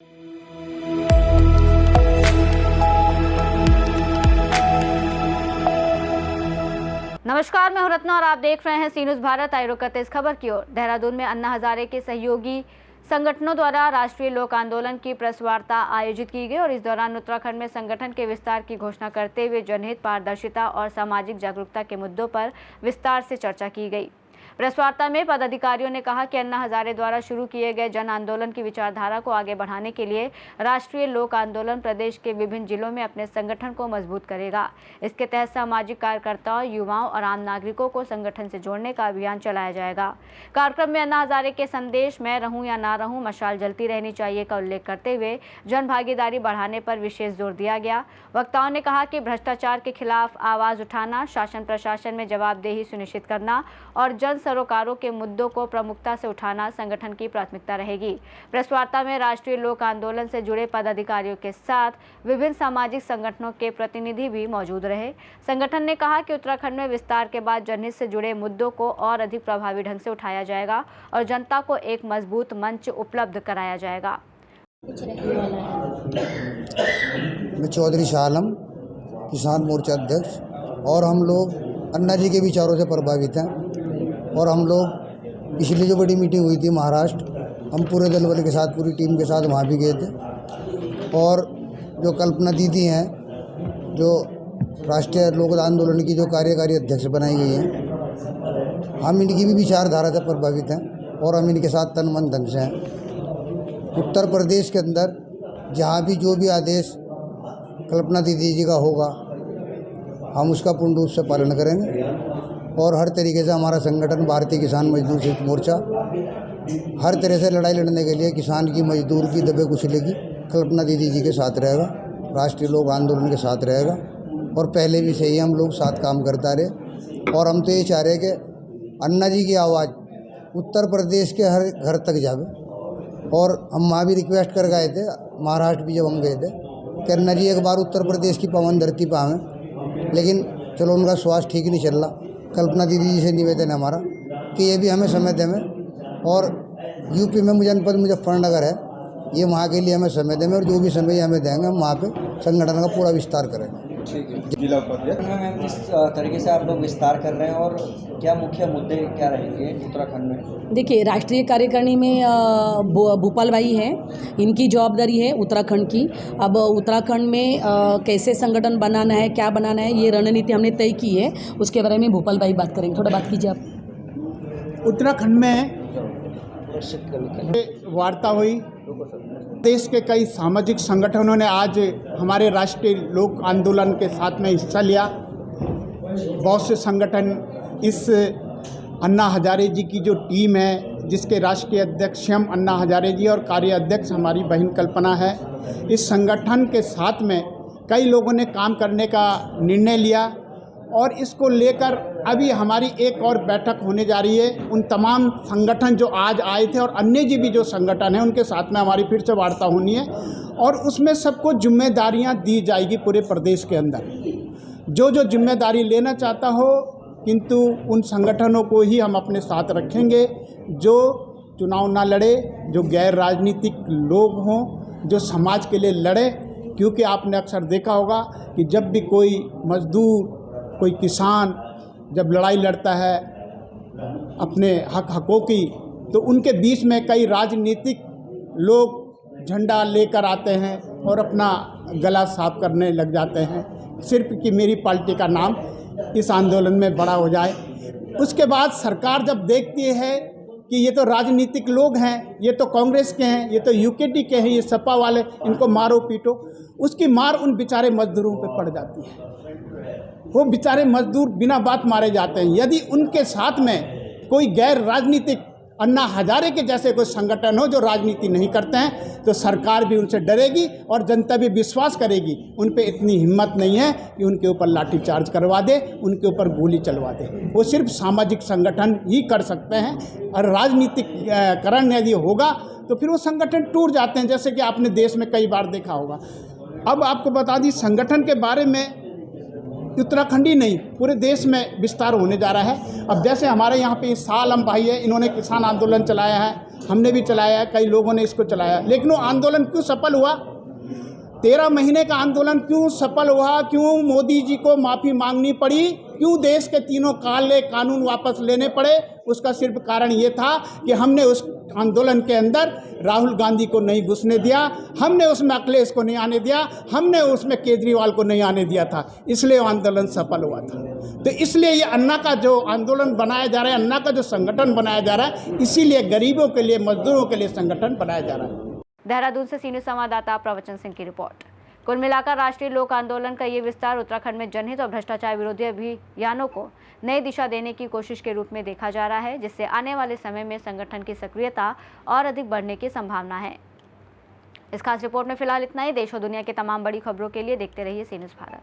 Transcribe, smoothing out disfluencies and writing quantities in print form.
नमस्कार, मैं हूं रत्ना और आप देख रहे हैं सी न्यूज़ भारत। आइए रुक करते इस खबर की ओर। देहरादून में अन्ना हजारे के सहयोगी संगठनों द्वारा राष्ट्रीय लोक आंदोलन की प्रेस वार्ता आयोजित की गई और इस दौरान उत्तराखंड में संगठन के विस्तार की घोषणा करते हुए जनहित, पारदर्शिता और सामाजिक जागरूकता के मुद्दों पर विस्तार से चर्चा की गई। प्रेस वार्ता में पदाधिकारियों ने कहा कि अन्ना हजारे द्वारा शुरू किए गए जन आंदोलन की विचारधारा को आगे बढ़ाने के लिए राष्ट्रीय लोक आंदोलन प्रदेश के विभिन्न जिलों में अपने संगठन को मजबूत करेगा। इसके तहत सामाजिक कार्यकर्ताओं, युवाओं और आम नागरिकों को संगठन से जोड़ने का अभियान चलाया जाएगा। कार्यक्रम में अन्ना हजारे के संदेश मैं रहूं या ना रहूं, मशाल जलती रहनी चाहिए का उल्लेख करते हुए जन भागीदारी बढ़ाने पर विशेष जोर दिया गया। वक्ताओं ने कहा कि भ्रष्टाचार के खिलाफ आवाज उठाना, शासन प्रशासन में जवाबदेही सुनिश्चित करना और जन सरोकारों के मुद्दों को प्रमुखता से उठाना संगठन की प्राथमिकता रहेगी। प्रेस वार्ता में राष्ट्रीय लोक आंदोलन से जुड़े पदाधिकारियों के साथ विभिन्न सामाजिक संगठनों के प्रतिनिधि भी मौजूद रहे। संगठन ने कहा कि उत्तराखंड में विस्तार के बाद जनहित से जुड़े मुद्दों को और अधिक प्रभावी ढंग से उठाया जाएगा और जनता को एक मजबूत मंच उपलब्ध कराया जाएगा। मैं चौधरी शाह आलम, किसान मोर्चा अध्यक्ष, और हम लोग अन्ना जी के विचारों से प्रभावित हैं और हम लोग पिछली जो बड़ी मीटिंग हुई थी महाराष्ट्र, हम पूरे दल बल के साथ, पूरी टीम के साथ वहाँ भी गए थे और जो कल्पना दीदी हैं, जो राष्ट्रीय लोक आंदोलन की जो कार्यकारी अध्यक्ष बनाई गई हैं, हम इनकी भी विचारधारा से प्रभावित हैं और हम इनके साथ तन मन धन से हैं। उत्तर प्रदेश के अंदर जहाँ भी जो भी आदेश कल्पना दीदी जी का होगा, हम उसका पूर्ण रूप से पालन करेंगे और हर तरीके से हमारा संगठन भारतीय किसान मजदूर संयुक्त मोर्चा हर तरह से लड़ाई लड़ने के लिए किसान की, मजदूर की, दबे कुचले की कल्पना दीदी जी के साथ रहेगा, राष्ट्रीय लोक आंदोलन के साथ रहेगा और पहले भी सही हम लोग साथ काम करता रहे। और हम तो ये चाह रहे हैं कि अन्ना जी की आवाज़ उत्तर प्रदेश के हर घर तक जावे और हम वहाँ भी रिक्वेस्ट कर गए थे, महाराष्ट्र भी जब हम गए थे कि अन्ना जी एक बार उत्तर प्रदेश की पवन धरती पर आवें, लेकिन चलो उनका स्वास्थ्य ठीक नहीं चल रहा। कल्पना दीदी जी से निवेदन है हमारा कि ये भी हमें समय दें और यूपी में जनपद मुजफ्फरनगर है, ये वहाँ के लिए हमें समय दें और जो भी समय हमें देंगे हम वहाँ पे संगठन का पूरा विस्तार करेंगे। ठीक है, जिला उपाध्यक्ष किस तरीके से आप लोग विस्तार कर रहे हैं और क्या मुख्य मुद्दे क्या रहेंगे उत्तराखंड में? देखिए, राष्ट्रीय कार्यकारिणी में भूपाल भाई हैं, इनकी जवाबदारी है उत्तराखंड की। अब उत्तराखंड में कैसे संगठन बनाना है, क्या बनाना है, ये रणनीति हमने तय की है, उसके बारे में भूपाल भाई बात करेंगे। थोड़ा बात कीजिए आप। उत्तराखंड में वार्ता हुई, देश के कई सामाजिक संगठनों ने आज हमारे राष्ट्रीय लोक आंदोलन के साथ में हिस्सा लिया। बहुत से संगठन, इस अन्ना हजारे जी की जो टीम है, जिसके राष्ट्रीय अध्यक्ष स्वयं अन्ना हजारे जी और कार्य अध्यक्ष हमारी बहन कल्पना है, इस संगठन के साथ में कई लोगों ने काम करने का निर्णय लिया और इसको लेकर अभी हमारी एक और बैठक होने जा रही है। उन तमाम संगठन जो आज आए थे और अन्य जी भी जो संगठन हैं, उनके साथ में हमारी फिर से वार्ता होनी है और उसमें सबको जिम्मेदारियां दी जाएगी पूरे प्रदेश के अंदर। जो जो जिम्मेदारी लेना चाहता हो, किंतु उन संगठनों को ही हम अपने साथ रखेंगे जो चुनाव ना लड़े, जो गैर राजनीतिक लोग हों, जो समाज के लिए लड़े। क्योंकि आपने अक्सर देखा होगा कि जब भी कोई मजदूर, कोई किसान जब लड़ाई लड़ता है अपने हकों की, तो उनके बीच में कई राजनीतिक लोग झंडा लेकर आते हैं और अपना गला साफ करने लग जाते हैं, सिर्फ कि मेरी पार्टी का नाम इस आंदोलन में बड़ा हो जाए। उसके बाद सरकार जब देखती है कि ये तो राजनीतिक लोग हैं, ये तो कांग्रेस के हैं, ये तो यूकेटी के हैं, ये सपा वाले, इनको मारो पीटो, उसकी मार उन बेचारे मजदूरों पे पड़ जाती है। वो बेचारे मजदूर बिना बात मारे जाते हैं। यदि उनके साथ में कोई गैर राजनीतिक अन्ना हजारे के जैसे कोई संगठन हो जो राजनीति नहीं करते हैं, तो सरकार भी उनसे डरेगी और जनता भी विश्वास करेगी। उन पे इतनी हिम्मत नहीं है कि उनके ऊपर लाठीचार्ज करवा दे, उनके ऊपर गोली चलवा दे। वो सिर्फ सामाजिक संगठन ही कर सकते हैं और राजनीतिकरण यदि होगा तो फिर वो संगठन टूट जाते हैं, जैसे कि आपने देश में कई बार देखा होगा। अब आपको बता दी, संगठन के बारे में उत्तराखंड ही नहीं पूरे देश में विस्तार होने जा रहा है। अब जैसे हमारे यहाँ पे शाह आलम भाई है, इन्होंने किसान आंदोलन चलाया है, हमने भी चलाया, कई लोगों ने इसको चलाया, लेकिन वो आंदोलन क्यों सफल हुआ? 13 महीने का आंदोलन क्यों सफल हुआ? क्यों मोदी जी को माफ़ी मांगनी पड़ी? क्यों देश के तीनों काले कानून वापस लेने पड़े? उसका सिर्फ कारण ये था कि हमने उस आंदोलन के अंदर राहुल गांधी को नहीं घुसने दिया, हमने उसमें अखिलेश को नहीं आने दिया, हमने उसमें केजरीवाल को नहीं आने दिया था, इसलिए आंदोलन सफल हुआ था। तो इसलिए ये अन्ना का जो आंदोलन बनाया जा रहा है, अन्ना का जो संगठन बनाया जा रहा है, इसीलिए गरीबों के लिए, मजदूरों के लिए संगठन बनाया जा रहा है। देहरादून से सीनियर संवाददाता प्रवचन सिंह की रिपोर्ट। कुल मिलाकर राष्ट्रीय लोक आंदोलन का ये विस्तार उत्तराखंड में जनहित और भ्रष्टाचार विरोधी अभियानों को नई दिशा देने की कोशिश के रूप में देखा जा रहा है, जिससे आने वाले समय में संगठन की सक्रियता और अधिक बढ़ने की संभावना है। इस खास रिपोर्ट में फिलहाल इतना ही। देश और दुनिया की तमाम बड़ी खबरों के लिए देखते रहिए सी न्यूज़ भारत।